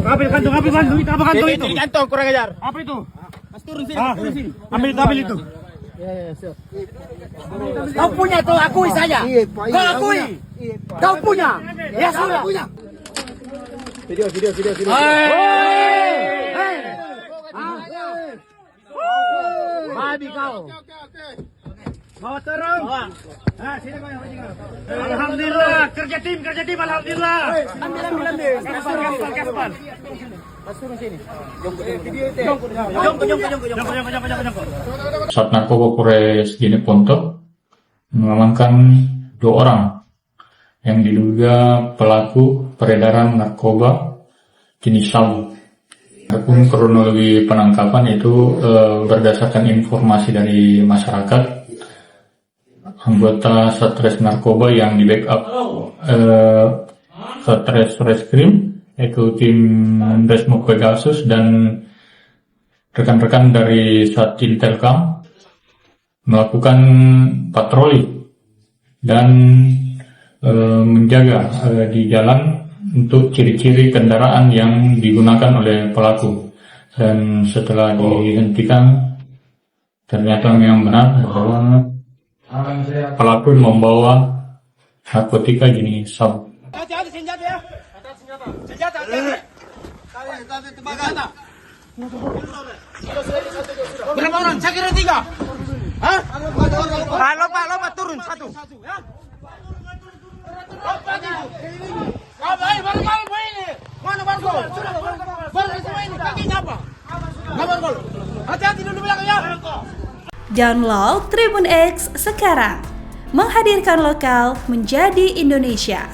Kantong itu. Kantong kurang ajar. Apa itu? Turun sini. Ambil itu. Kau punya tuh, akui saja. Kau akui. Kau punya. Ya sudah. Video. Babi kau. Bawa terus. Nah, sini kau yang Alhamdulillah, kerja tim, alhamdulillah. ambil. Kapal. Turun sini. Jongko. Sat Narkoba Polres Jeneponto mengamankan 2 orang yang diduga pelaku peredaran narkoba jenis sabu. Adapun kronologi penangkapan itu berdasarkan informasi dari masyarakat, anggota Satres Narkoba yang di backup Satres Reskrim, yaitu tim Resmo Pegasus dan rekan-rekan dari Satil Telkom melakukan patroli dan menjaga di jalan untuk ciri-ciri kendaraan yang digunakan oleh pelaku. Dan setelah dihentikan, ternyata memang benar bahwa pelaku membawa narkotika jenis sabu. Hati-hati senjata ya. Senjata. Senjata. Berapa orang? Saya kira 3. Hah? Lompat turun 1. Ya. Lompat itu. Baru ini. Mana baru? Baru semua ini. Kakinya apa? Baru. Hati-hati dulu belakang ya. Download Tribun X sekarang. Menghadirkan lokal menjadi Indonesia.